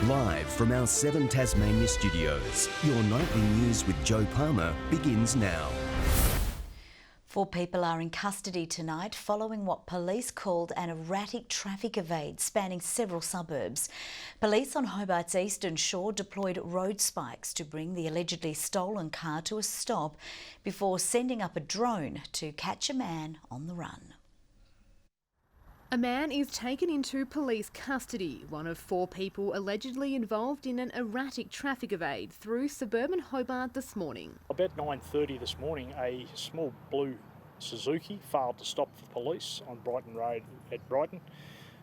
Live from our 7 Tasmania studios, your nightly news with Joe Palmer begins now. 4 people are in custody tonight following what police called an erratic traffic evade spanning several suburbs. Police on Hobart's eastern shore deployed road spikes to bring the allegedly stolen car to a stop before sending up a drone to catch a man on the run. A man is taken into police custody, one of 4 people allegedly involved in an erratic traffic evade through suburban Hobart this morning. About 9:30 this morning, a small blue Suzuki failed to stop for police on Brighton Road at Brighton.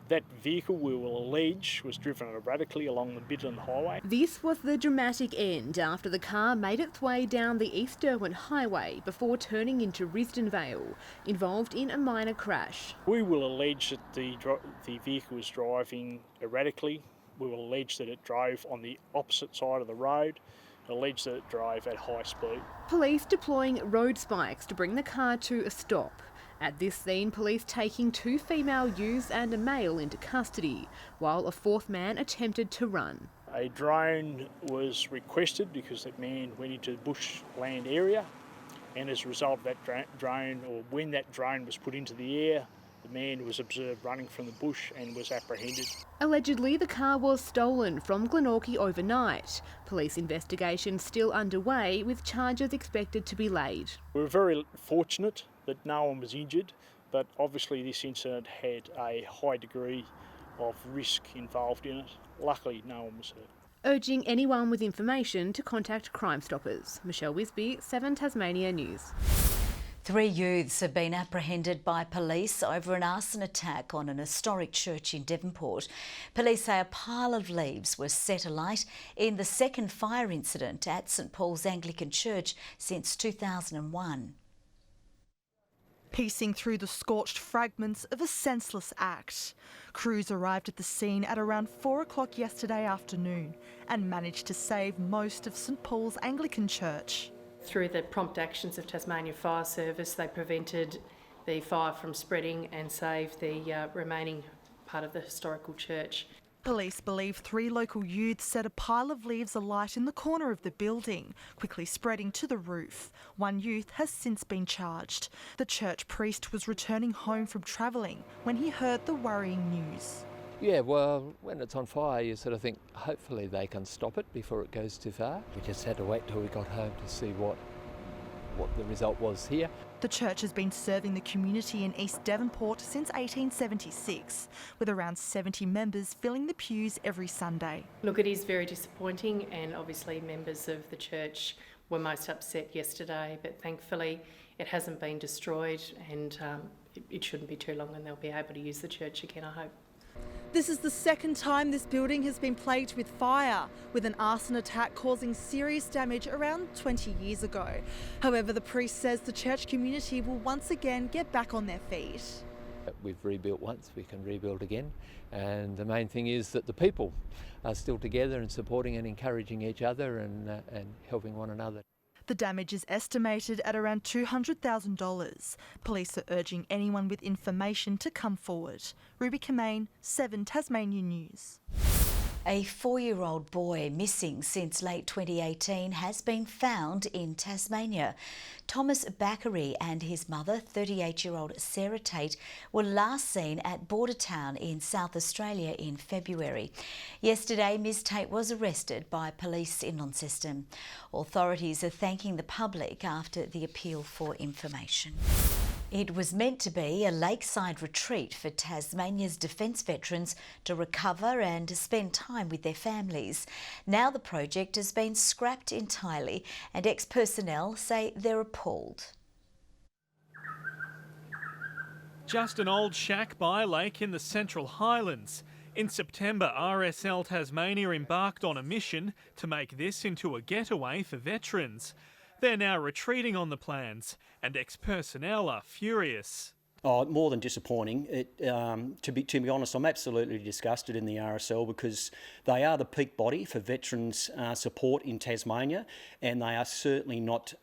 That vehicle, we will allege, was driven erratically along the Midland Highway. This was the dramatic end after the car made its way down the East Derwent Highway before turning into Risdon Vale, involved in a minor crash. We will allege that the vehicle was driving erratically. We will allege that it drove on the opposite side of the road. Allege that it drove at high speed. Police deploying road spikes to bring the car to a stop. At this scene, police taking 2 female youths and a male into custody, while a 4th man attempted to run. A drone was requested because that man went into the bushland area, and as a result of that drone, or when that drone was put into the air, the man was observed running from the bush and was apprehended. Allegedly, the car was stolen from Glenorchy overnight. Police investigation still underway, with charges expected to be laid. We were very fortunate that no one was injured, but obviously this incident had a high degree of risk involved in it. Luckily, no one was hurt. Urging anyone with information to contact Crime Stoppers. Michelle Wisby, 7 Tasmania News. 3 youths have been apprehended by police over an arson attack on an historic church in Devonport. Police say a pile of leaves was set alight in the second fire incident at St Paul's Anglican Church since 2001. Piecing through the scorched fragments of a senseless act. Crews arrived at the scene at around 4 o'clock yesterday afternoon and managed to save most of St Paul's Anglican Church. Through the prompt actions of Tasmania Fire Service, they prevented the fire from spreading and saved the remaining part of the historical church. Police believe 3 local youths set a pile of leaves alight in the corner of the building, quickly spreading to the roof. 1 youth has since been charged. The church priest was returning home from travelling when he heard the worrying news. Yeah, well, when it's on fire, you sort of think, hopefully they can stop it before it goes too far. We just had to wait till we got home to see what the result was here. The church has been serving the community in East Devonport since 1876, with around 70 members filling the pews every Sunday. Look, it is very disappointing, and obviously members of the church were most upset yesterday, but thankfully it hasn't been destroyed, and it shouldn't be too long and they'll be able to use the church again, I hope. This is the second time this building has been plagued with fire, with an arson attack causing serious damage around 20 years ago. However, the priest says the church community will once again get back on their feet. We've rebuilt once, we can rebuild again, and the main thing is that the people are still together and supporting and encouraging each other and helping one another. The damage is estimated at around $200,000. Police are urging anyone with information to come forward. Ruby Kamane, 7 Tasmania News. A 4-year-old boy missing since late 2018 has been found in Tasmania. Thomas Bakary and his mother, 38-year-old Sarah Tate, were last seen at Border Town in South Australia in February. Yesterday, Ms Tate was arrested by police in Launceston. Authorities are thanking the public after the appeal for information. It was meant to be a lakeside retreat for Tasmania's Defence veterans to recover and to spend time with their families. Now the project has been scrapped entirely and ex-personnel say they're appalled. Just an old shack by a lake in the Central Highlands. In September, RSL Tasmania embarked on a mission to make this into a getaway for veterans. They're now retreating on the plans, and ex-personnel are furious. Oh, more than disappointing. To be honest, I'm absolutely disgusted in the RSL because they are the peak body for veterans support in Tasmania, and they are certainly not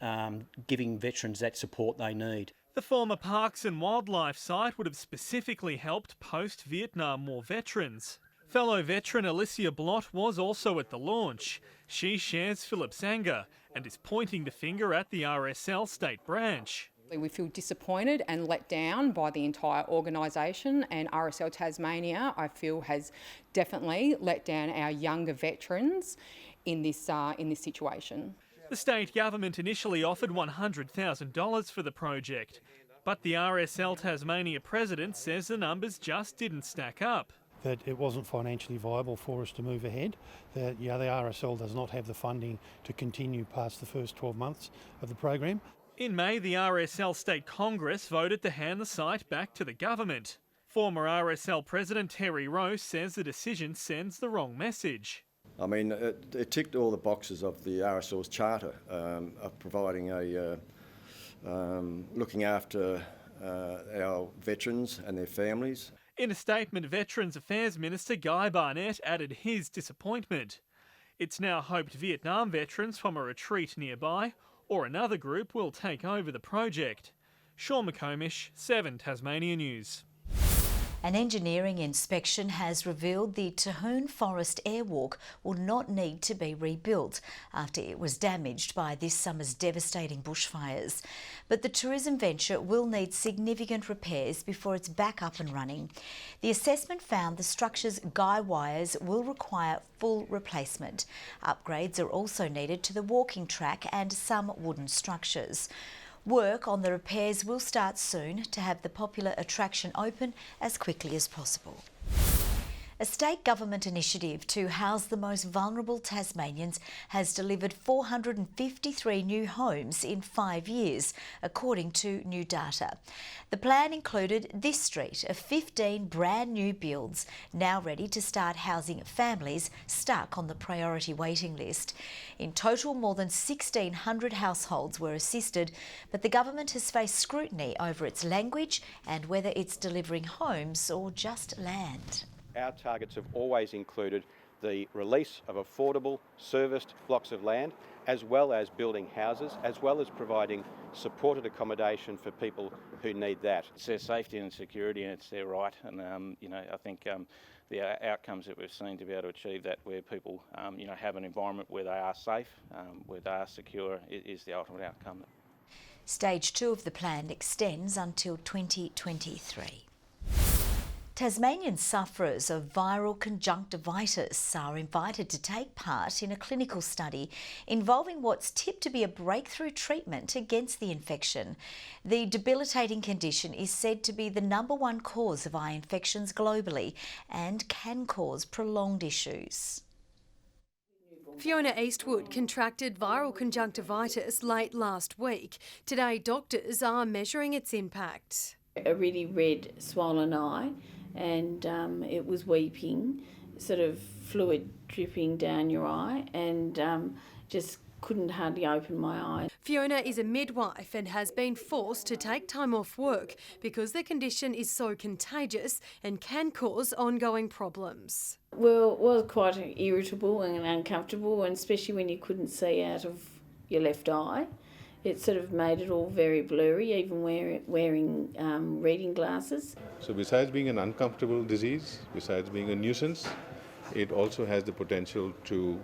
giving veterans that support they need. The former Parks and Wildlife site would have specifically helped post-Vietnam War veterans. Fellow veteran Alicia Blott was also at the launch. She shares Philip's anger and is pointing the finger at the RSL state branch. We feel disappointed and let down by the entire organisation, and RSL Tasmania, I feel, has definitely let down our younger veterans in this situation. The state government initially offered $100,000 for the project, but the RSL Tasmania president says the numbers just didn't stack up. That it wasn't financially viable for us to move ahead, that the RSL does not have the funding to continue past the first 12 months of the program. In May, the RSL State Congress voted to hand the site back to the government. Former RSL President Terry Rowe says the decision sends the wrong message. I mean, it ticked all the boxes of the RSL's charter of providing looking after our veterans and their families. In a statement, Veterans Affairs Minister Guy Barnett added his disappointment. It's now hoped Vietnam veterans from a retreat nearby or another group will take over the project. Sean McComish, 7 Tasmania News. An engineering inspection has revealed the Tejon Forest airwalk will not need to be rebuilt after it was damaged by this summer's devastating bushfires. But the tourism venture will need significant repairs before it's back up and running. The assessment found the structure's guy wires will require full replacement. Upgrades are also needed to the walking track and some wooden structures. Work on the repairs will start soon to have the popular attraction open as quickly as possible. A state government initiative to house the most vulnerable Tasmanians has delivered 453 new homes in 5 years, according to new data. The plan included this street of 15 brand new builds, now ready to start housing families stuck on the priority waiting list. In total, more than 1,600 households were assisted, but the government has faced scrutiny over its language and whether it's delivering homes or just land. Our targets have always included the release of affordable, serviced blocks of land, as well as building houses, as well as providing supported accommodation for people who need that. It's their safety and security, and it's their right. And I think the outcomes that we've seen to be able to achieve that, where people have an environment where they are safe, where they are secure, is the ultimate outcome. Stage 2 of the plan extends until 2023. Tasmanian sufferers of viral conjunctivitis are invited to take part in a clinical study involving what's tipped to be a breakthrough treatment against the infection. The debilitating condition is said to be the #1 cause of eye infections globally and can cause prolonged issues. Fiona Eastwood contracted viral conjunctivitis late last week. Today, doctors are measuring its impact. A really red, swollen eye, and it was weeping, sort of fluid dripping down your eye, and just couldn't hardly open my eye. Fiona is a midwife and has been forced to take time off work because the condition is so contagious and can cause ongoing problems. Well, it was quite irritable and uncomfortable, and especially when you couldn't see out of your left eye. It sort of made it all very blurry, even wearing reading glasses. So besides being an uncomfortable disease, besides being a nuisance, it also has the potential to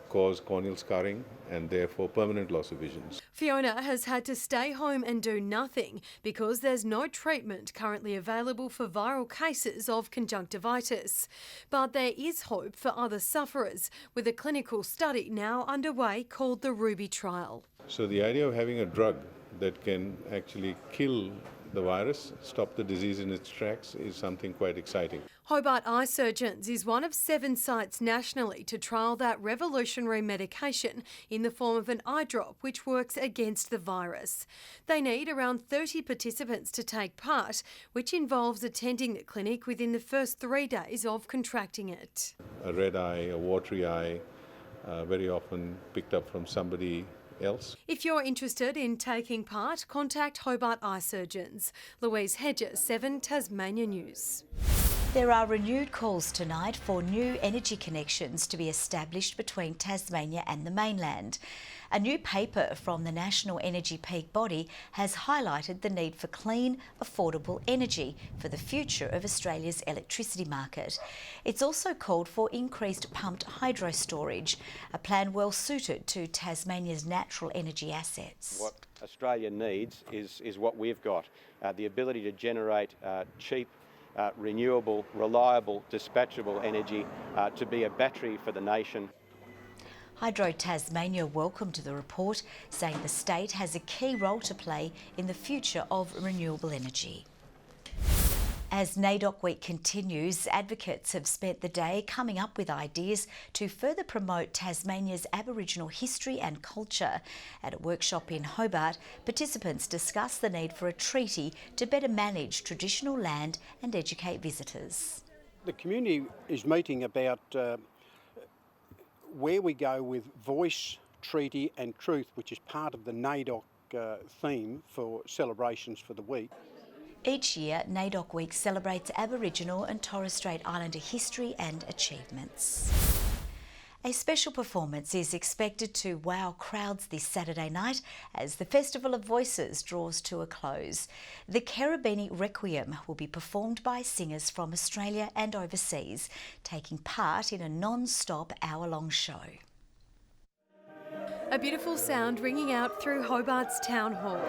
cause corneal scarring and therefore permanent loss of vision. Fiona has had to stay home and do nothing because there's no treatment currently available for viral cases of conjunctivitis. But there is hope for other sufferers, with a clinical study now underway called the Ruby trial. So the idea of having a drug that can actually kill the virus, stop the disease in its tracks, is something quite exciting. Hobart Eye Surgeons is one of 7 sites nationally to trial that revolutionary medication in the form of an eye drop which works against the virus. They need around 30 participants to take part, which involves attending the clinic within the first 3 days of contracting it. A red eye, a watery eye, very often picked up from somebody else. If you're interested in taking part, contact Hobart Eye Surgeons. Louise Hedger, 7 Tasmania News. There are renewed calls tonight for new energy connections to be established between Tasmania and the mainland. A new paper from the National Energy Peak Body has highlighted the need for clean, affordable energy for the future of Australia's electricity market. It's also called for increased pumped hydro storage, a plan well suited to Tasmania's natural energy assets. What Australia needs is what we've got, the ability to generate cheap, renewable, reliable, dispatchable energy to be a battery for the nation. Hydro Tasmania welcomed the report, saying the state has a key role to play in the future of renewable energy. As NAIDOC Week continues, advocates have spent the day coming up with ideas to further promote Tasmania's Aboriginal history and culture. At a workshop in Hobart, participants discussed the need for a treaty to better manage traditional land and educate visitors. The community is meeting about where we go with voice, treaty and truth, which is part of the NAIDOC theme for celebrations for the week. Each year, NAIDOC Week celebrates Aboriginal and Torres Strait Islander history and achievements. A special performance is expected to wow crowds this Saturday night as the Festival of Voices draws to a close. The Cherubini Requiem will be performed by singers from Australia and overseas, taking part in a non-stop hour-long show. A beautiful sound ringing out through Hobart's Town Hall.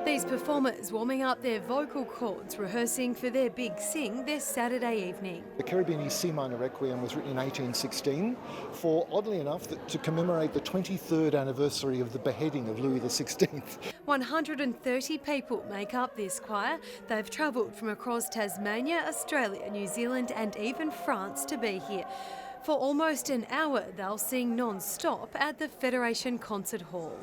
These performers warming up their vocal cords, rehearsing for their big sing this Saturday evening. The Cherubini C minor Requiem was written in 1816 for, oddly enough, to commemorate the 23rd anniversary of the beheading of Louis XVI. 130 people make up this choir. They've travelled from across Tasmania, Australia, New Zealand and even France to be here. For almost an hour, they'll sing non-stop at the Federation Concert Hall.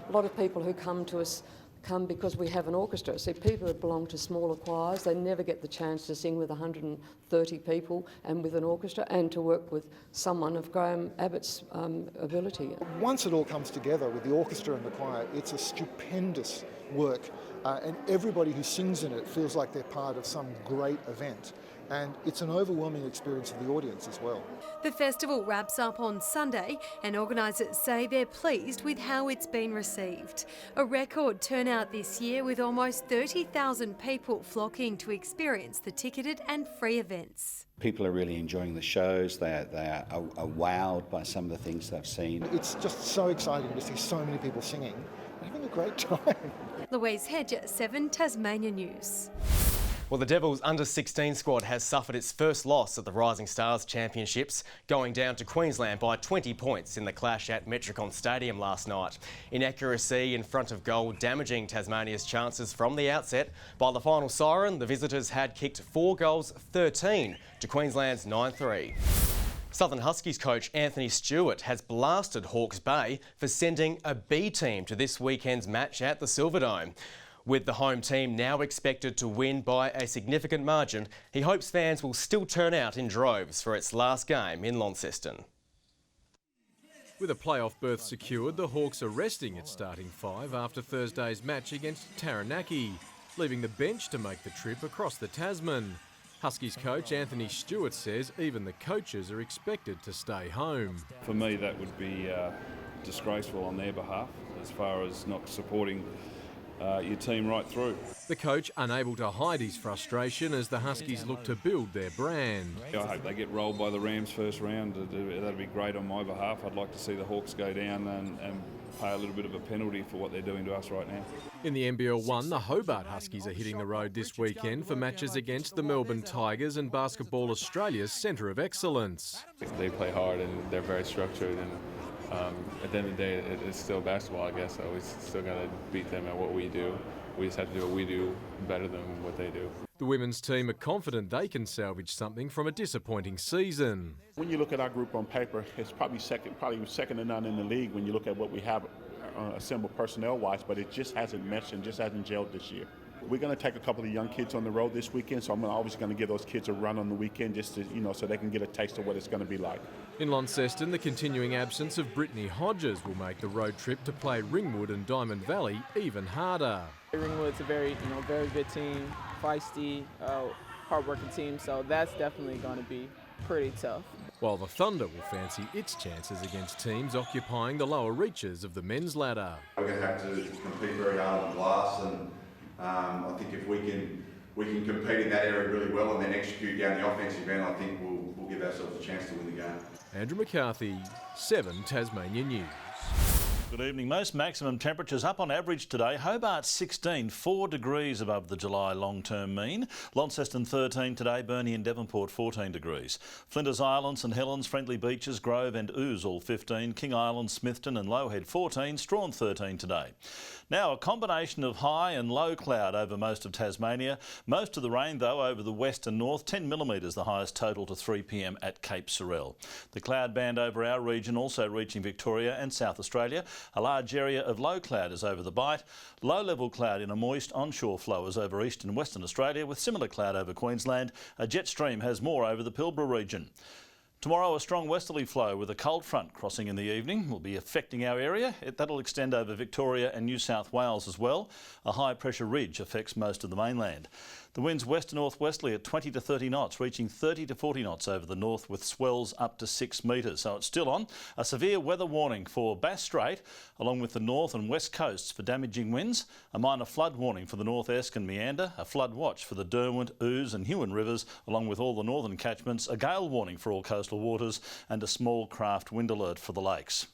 A lot of people who come to us come because we have an orchestra. See, people that belong to smaller choirs, they never get the chance to sing with 130 people and with an orchestra and to work with someone of Graham Abbott's ability. Once it all comes together with the orchestra and the choir, it's a stupendous work and everybody who sings in it feels like they're part of some great event. And it's an overwhelming experience for the audience as well. The festival wraps up on Sunday and organisers say they're pleased with how it's been received. A record turnout this year with almost 30,000 people flocking to experience the ticketed and free events. People are really enjoying the shows, they are wowed by some of the things they've seen. It's just so exciting to see so many people singing and having a great time. Louise Hedger, 7 Tasmania News. Well, the Devils under-16 squad has suffered its first loss at the Rising Stars Championships, going down to Queensland by 20 points in the clash at Metricon Stadium last night. Inaccuracy in front of goal damaging Tasmania's chances from the outset. By the final siren, the visitors had kicked 4 goals, 13 to Queensland's 9-3. Southern Huskies coach Anthony Stewart has blasted Hawke's Bay for sending a B team to this weekend's match at the Silverdome. With the home team now expected to win by a significant margin, he hopes fans will still turn out in droves for its last game in Launceston. With a playoff berth secured, the Hawks are resting at starting 5 after Thursday's match against Taranaki, leaving the bench to make the trip across the Tasman. Huskies coach Anthony Stewart says even the coaches are expected to stay home. For me, that would be disgraceful on their behalf as far as not supporting your team right through. The coach unable to hide his frustration as the Huskies look to build their brand. I hope they get rolled by the Rams first round. That'd be great on my behalf. I'd like to see the Hawks go down and pay a little bit of a penalty for what they're doing to us right now. In the NBL 1, the Hobart Huskies are hitting the road this weekend for matches against the Melbourne Tigers and Basketball Australia's Centre of Excellence. They play hard and they're very structured, and at the end of the day, it's still basketball, I guess, so we still got to beat them at what we do. We just have to do what we do better than what they do. The women's team are confident they can salvage something from a disappointing season. When you look at our group on paper, it's probably second to none in the league when you look at what we have assembled personnel-wise, but it just hasn't meshed and just hasn't gelled this year. We're going to take a couple of young kids on the road this weekend, so I'm obviously going to give those kids a run on the weekend just to, so they can get a taste of what it's going to be like. In Launceston, the continuing absence of Brittany Hodges will make the road trip to play Ringwood and Diamond Valley even harder. Ringwood's a very good team. feisty, hard-working team, so that's definitely going to be pretty tough. While the Thunder will fancy its chances against teams occupying the lower reaches of the men's ladder. We're going to have to compete very hard on glass, and I think if we can compete in that area really well and then execute down the offensive end, I think we'll give ourselves a chance to win the game. Andrew McCarthy, 7 Tasmania News. Good evening. Most maximum temperatures up on average today. Hobart 16, 4 degrees above the July long-term mean. Launceston 13 today. Burnie and Devonport 14 degrees. Flinders Island, St Helens, Friendly Beaches, Grove and Ooze all 15. King Island, Smithton and Lowhead 14. Strawn 13 today. Now a combination of high and low cloud over most of Tasmania. Most of the rain though over the west and north. 10 millimetres the highest total to 3 p.m. at Cape Sorel. The cloud band over our region also reaching Victoria and South Australia. A large area of low cloud is over the Bight. Low-level cloud in a moist onshore flow is over east and western Australia, with similar cloud over Queensland. A jet stream has more over the Pilbara region. Tomorrow, a strong westerly flow with a cold front crossing in the evening will be affecting our area. That'll extend over Victoria and New South Wales as well. A high-pressure ridge affects most of the mainland. The winds west to northwesterly at 20 to 30 knots, reaching 30 to 40 knots over the north with swells up to 6 metres. So it's still on. A severe weather warning for Bass Strait, along with the north and west coasts for damaging winds. A minor flood warning for the North Esk and Meander. A flood watch for the Derwent, Ouse and Huon rivers, along with all the northern catchments. A gale warning for all coastal waters and a small craft wind alert for the lakes.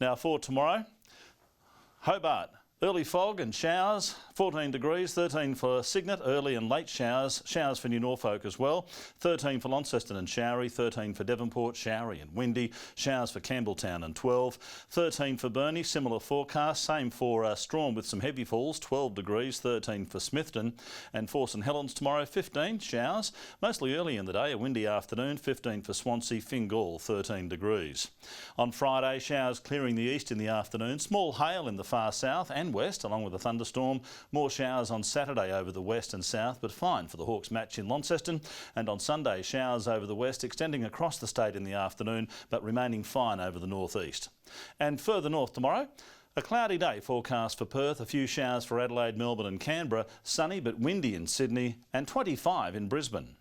Now for tomorrow, Hobart. Early fog and showers, 14 degrees, 13 for Cygnet, early and late showers, showers for New Norfolk as well, 13 for Launceston and showery, 13 for Devonport, showery and windy, showers for Campbelltown and 12, 13 for Burnie, similar forecast, same for Strawn with some heavy falls, 12 degrees, 13 for Smithton, and for St Helens tomorrow, 15 showers, mostly early in the day, a windy afternoon, 15 for Swansea, Fingal, 13 degrees. On Friday, showers clearing the east in the afternoon, small hail in the far south and west, along with a thunderstorm. More showers on Saturday over the west and south, but fine for the Hawks match in Launceston. And on Sunday, showers over the west, extending across the state in the afternoon, but remaining fine over the northeast. And further north tomorrow, a cloudy day forecast for Perth, a few showers for Adelaide, Melbourne and Canberra, sunny but windy in Sydney, and 25 in Brisbane.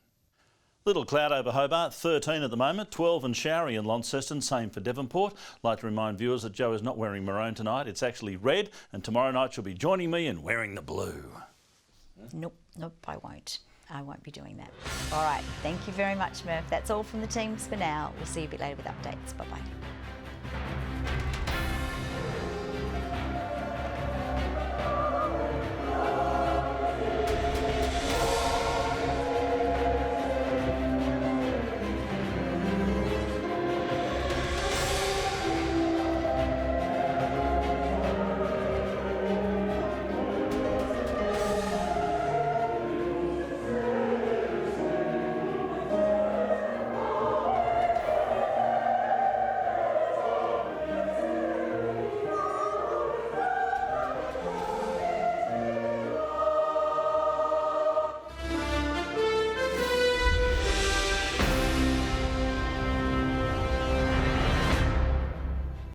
Little cloud over Hobart, 13 at the moment, 12 and showery in Launceston, same for Devonport. Like to remind viewers that Jo is not wearing maroon tonight, it's actually red, and tomorrow night she'll be joining me in wearing the blue. Nope, I won't. I won't be doing that. All right, thank you very much, Murph. That's all from the teams for now. We'll see you a bit later with updates. Bye-bye.